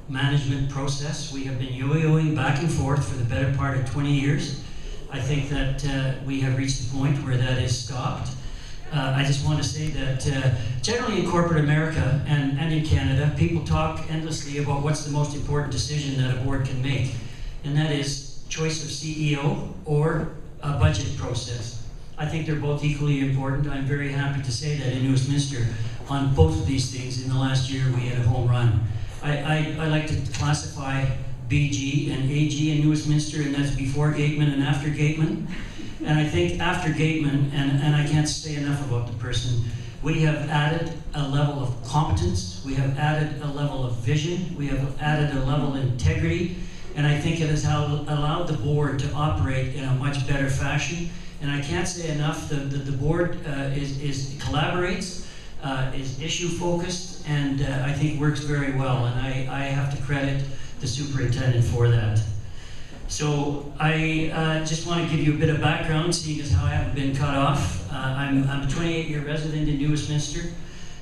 management process. We have been yo-yoing back and forth for the better part of 20 years. I think that we have reached the point where that is stopped. I just want to say that generally in corporate America and in Canada, people talk endlessly about what's the most important decision that a board can make, and that is choice of CEO or a budget process. I think they're both equally important. I'm very happy to say that in Westminster, on both of these things, in the last year we had a home run. I like to classify BG and AG in Westminster, and that's before Gateman and after Gateman. And I think after Gateman, and I can't say enough about the person, we have added a level of competence, we have added a level of vision, we have added a level of integrity, and I think it has allowed the board to operate in a much better fashion. And I can't say enough that the board collaborates, is issue focused, and I think works very well. And I have to credit the superintendent for that. So I just want to give you a bit of background, seeing as how I haven't been cut off. I'm a 28-year resident in Westminster.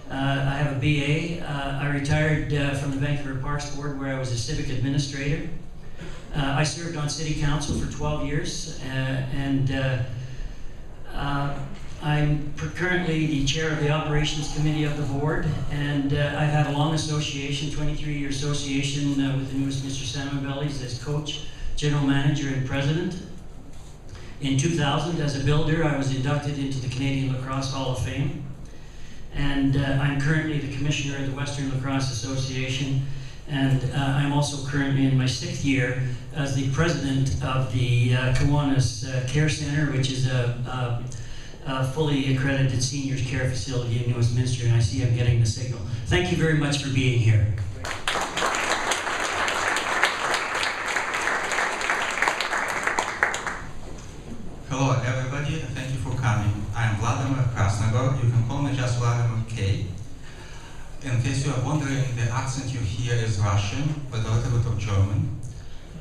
I have a BA. I retired from the Vancouver Parks Board, where I was a civic administrator. I served on City Council for 12 years, I'm currently the chair of the Operations Committee of the board, and I've had a long association, 23-year association with the Westminster Salmon Bellies as coach, general manager, and president. In 2000, as a builder, I was inducted into the Canadian Lacrosse Hall of Fame, and I'm currently the commissioner of the Western Lacrosse Association, and I'm also currently in my 6th year as the president of the Kiwanis Care Center, which is a fully accredited seniors care facility in Westminster, and I see I'm getting the signal. Thank you very much for being here. Hello everybody, thank you for coming. I'm Vladimir Krasnogor. You can call me just Vladimir K. In case you are wondering, the accent you hear is Russian, but a little bit of German.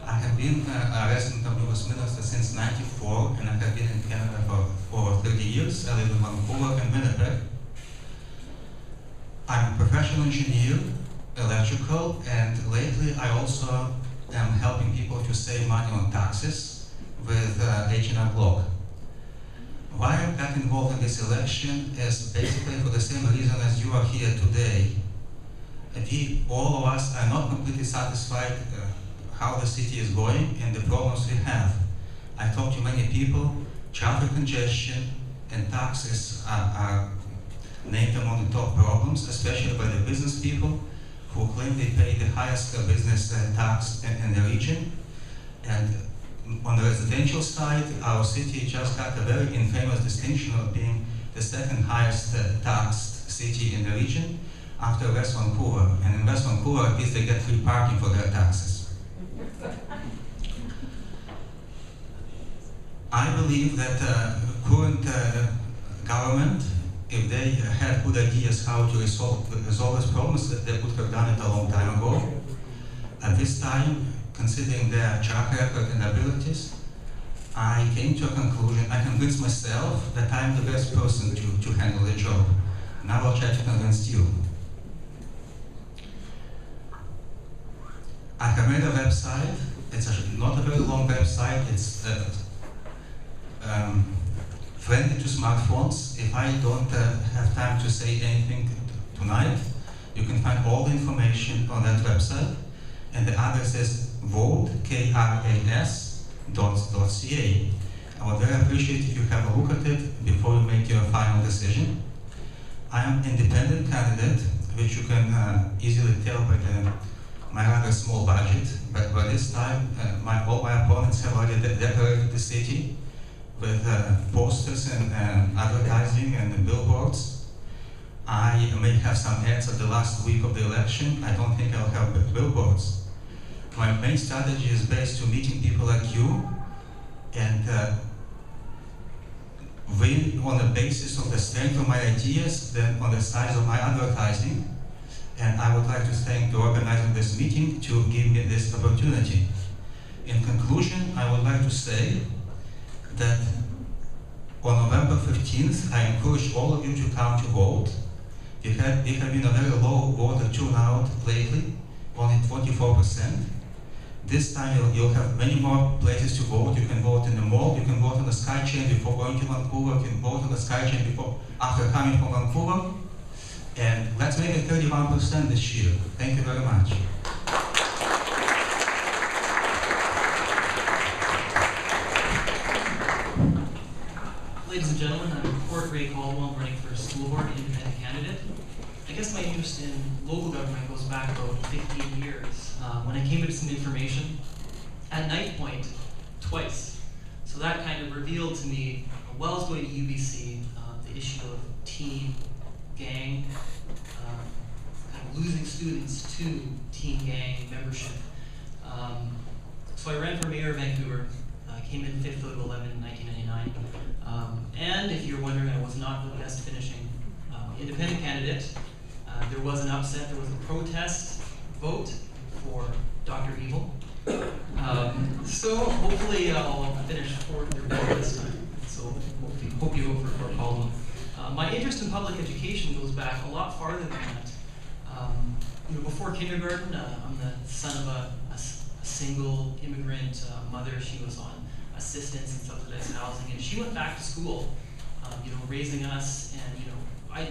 I have been a resident of Westminster since '94, and I have been in Canada for over 30 years. I live in Vancouver and Winnipeg. I'm a professional engineer, electrical, and lately I also am helping people to save money on taxes with H&R Block. Why I got involved in this election is basically for the same reason as you are here today. All of us are not completely satisfied how the city is going and the problems we have. I talked to many people, traffic congestion and taxes are named among the top problems, especially by the business people who claim they pay the highest business tax in the region. And on the residential side, our city just got a very infamous distinction of being the 2nd highest taxed city in the region after West Vancouver. And in West Vancouver, at least they get free parking for their taxes. I believe that current government, if they had good ideas how to resolve these problems, they would have done it a long time ago. At this time, considering their track record and abilities, I came to a conclusion. I convinced myself that I'm the best person to handle the job. Now I'll try to convince you. I have made a website. It's not a very long website. It's friendly to smartphones. If I don't have time to say anything tonight, you can find all the information on that website. And the address is vote.kras.ca. I would very appreciate if you have a look at it before you make your final decision. I am an independent candidate, which you can easily tell by my rather small budget. But by this time, all my opponents have already decorated the city with posters and advertising and billboards. I may have some ads at the last week of the election. I don't think I'll have billboards. My main strategy is based on meeting people like you and win on the basis of the strength of my ideas than on the size of my advertising. And I would like to thank the organizer of this meeting to give me this opportunity. In conclusion, I would like to say that on November 15th, I encourage all of you to come to vote. We have been a very low voter turnout lately, only 24%. This time you'll have many more places to vote. You can vote in the mall, you can vote on the SkyTrain before going to Vancouver, you can vote on the SkyTrain after coming from Vancouver. And let's make it 31% this year. Thank you very much. Ladies and gentlemen, I'm Ray Caldwell. I'm running for school board independent candidate. I guess my interest in local government goes back about 15 years when I came into some information at Knife Point twice. So that kind of revealed to me, while I was going to UBC, the issue of teen gang, kind of losing students to teen gang membership. So I ran for mayor of Vancouver, came in 5th out of 11 in 1999. And if you're wondering, I was not the best finishing independent candidate. There was an upset, there was a protest vote for Dr. Evil. So hopefully I'll finish 4th or 5th this time. So hope you vote for Caldwell. My interest in public education goes back a lot farther than that. Before kindergarten, I'm the son of a single immigrant mother. She was on assistance and subsidized housing, and she went back to school, raising us, and I'd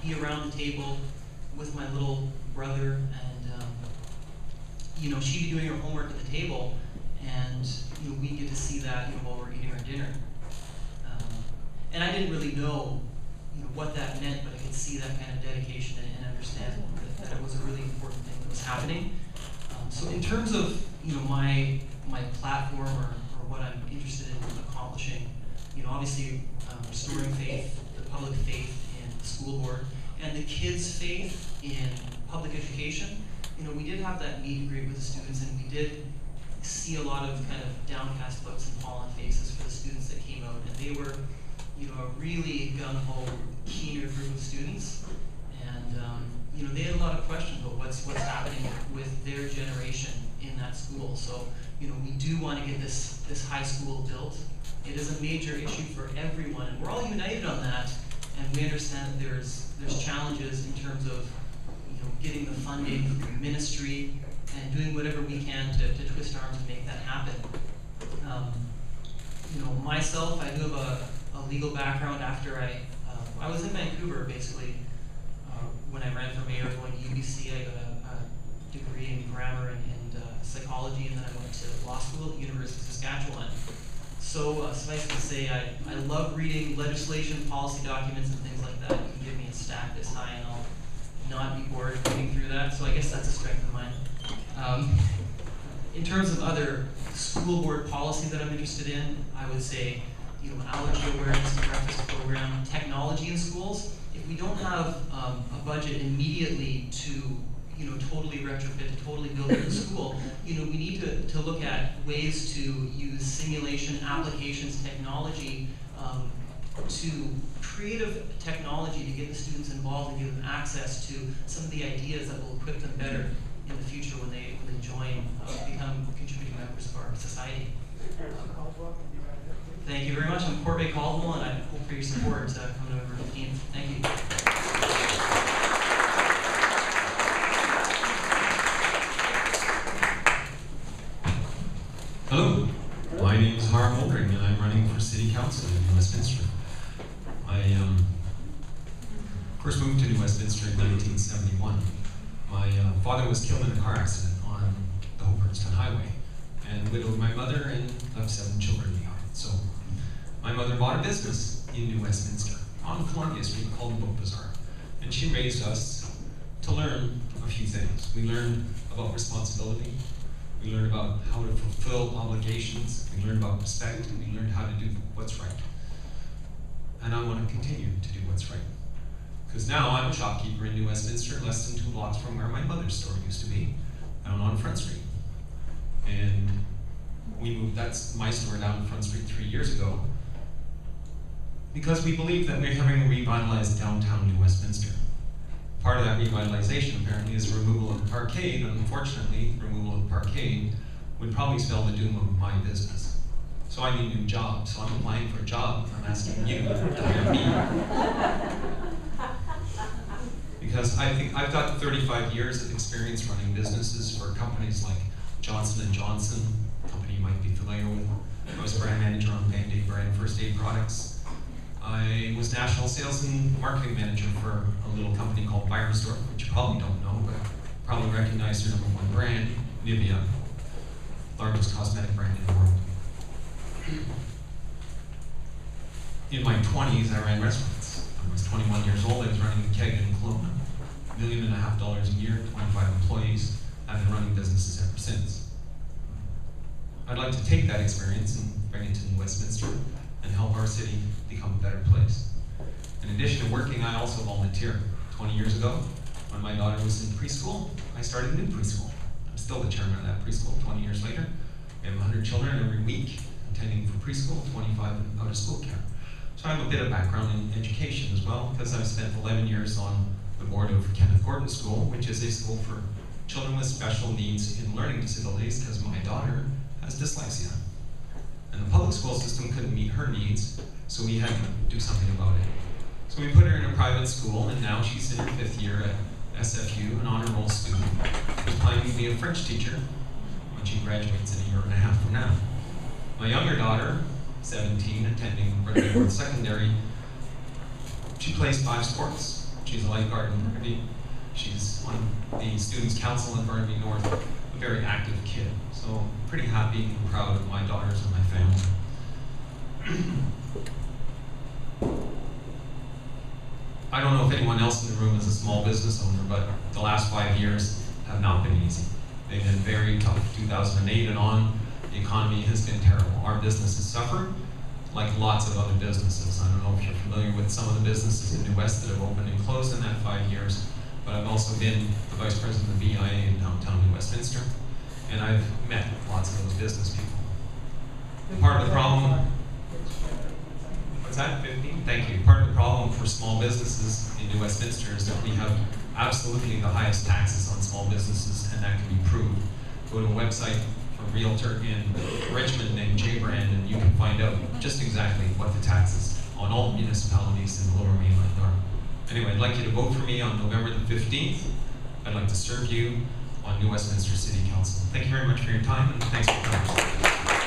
be around the table with my little brother, and she'd be doing her homework at the table, and we'd get to see that while we're eating our dinner. And I didn't really know what that meant, but I could see that kind of dedication and understand that it was a really important thing that was happening. So in terms of my platform or what I'm interested in accomplishing, obviously restoring faith, the public faith in the school board, and the kids' faith in public education. We did have that meet and greet with the students, and we did see a lot of kind of downcast looks and fallen faces for the students that came out, and they were a really gung-ho, keener group of students, and they had a lot of questions about what's happening with their generation in that school. So we do want to get this high school built. It is a major issue for everyone, and we're all united on that. And we understand that there's challenges in terms of getting the funding from the ministry and doing whatever we can to twist arms and make that happen. Myself, I do have a legal background. After I was in Vancouver basically when I ran for mayor, going to UBC. I got a degree in grammar and psychology, and then I went to law school at the University of Saskatchewan. So suffice to say, I love reading legislation, policy documents, and things like that. You can give me a stack this high, and I'll not be bored reading through that. So I guess that's a strength of mine. In terms of other school board policy that I'm interested in, I would say, allergy awareness and breakfast program, technology in schools. If we don't have a budget immediately to totally retrofit, to totally build a new school, we need to look at ways to use simulation, applications, technology, to creative technology to get the students involved and give them access to some of the ideas that will equip them better in the future when they join, become contributing members of our society. Thank you very much. I'm Ray Caldwell, and I hope for your support coming November 15th. Thank you. Hello, my name is Harm Oldring, and I'm running for City Council in Westminster. I first moved to New Westminster in 1971. My father was killed in a car accident on the Hobartston Highway, and widowed my mother and left 7 children behind. So my mother bought a business in New Westminster on Columbia Street called the Book Bazaar, and she raised us to learn a few things. We learned about responsibility. We learned about how to fulfill obligations. We learned about respect, and we learned how to do what's right. And I want to continue to do what's right. Because now I'm a shopkeeper in New Westminster, less than 2 blocks from where my mother's store used to be, down on Front Street. And we moved my store down Front Street 3 years ago, because we believe that we're having a revitalized downtown New Westminster. Part of that revitalization apparently is removal of the parkade, and unfortunately, removal of the parkade would probably spell the doom of my business. So I need a new job, so I'm applying for a job. I'm asking you to hire me. because I think I've got 35 years of experience running businesses for companies like Johnson & Johnson, a company you might be familiar with. I was brand manager on Band-Aid brand first aid products. I was national sales and marketing manager for a little company called Beiersdorf, which you probably don't know, but probably recognize their #1 brand, Nivea, largest cosmetic brand in the world. In my 20s, I ran restaurants. When I was 21 years old, I was running a keg in Kelowna, $1.5 million a year, 25 employees. I've been running businesses ever since. I'd like to take that experience and bring it to Westminster and help our city become a better place. In addition to working, I also volunteer. 20 years ago, when my daughter was in preschool, I started a new preschool. I'm still the chairman of that preschool 20 years later. We have 100 children every week attending for preschool, 25 out of school care. So I have a bit of background in education as well, because I've spent 11 years on the board of Kenneth Gordon School, which is a school for children with special needs in learning disabilities, because my daughter has dyslexia. And the public school system couldn't meet her needs, so we had to do something about it. So we put her in a private school, and now she's in her 5th year at SFU, an honor roll student, who's planning to be a French teacher when she graduates in a year and a half from now. My younger daughter, 17, attending Burnaby North Secondary, she plays 5 sports. She's a lifeguard in Burnaby. She's on the Students' Council in Burnaby North, a very active kid. So pretty happy and proud of my daughters and my family. I don't know if anyone else in the room is a small business owner, but the last 5 years have not been easy. They've been very tough. 2008 and on, the economy has been terrible. Our business has suffered, like lots of other businesses. I don't know if you're familiar with some of the businesses in New West that have opened and closed in that 5 years, but I've also been the vice president of BIA in downtown New Westminster, and I've met lots of those business people. Part of the problem, what's that, 15? Thank you. Part of the problem for small businesses in New Westminster is that we have absolutely the highest taxes on small businesses, and that can be proved. Go to a website for a realtor in Richmond named J-Brand, and you can find out just exactly what the taxes on all municipalities in the Lower Mainland are. Anyway, I'd like you to vote for me on November the 15th. I'd like to serve you on New Westminster City Council. Thank you very much for your time, and thanks for coming.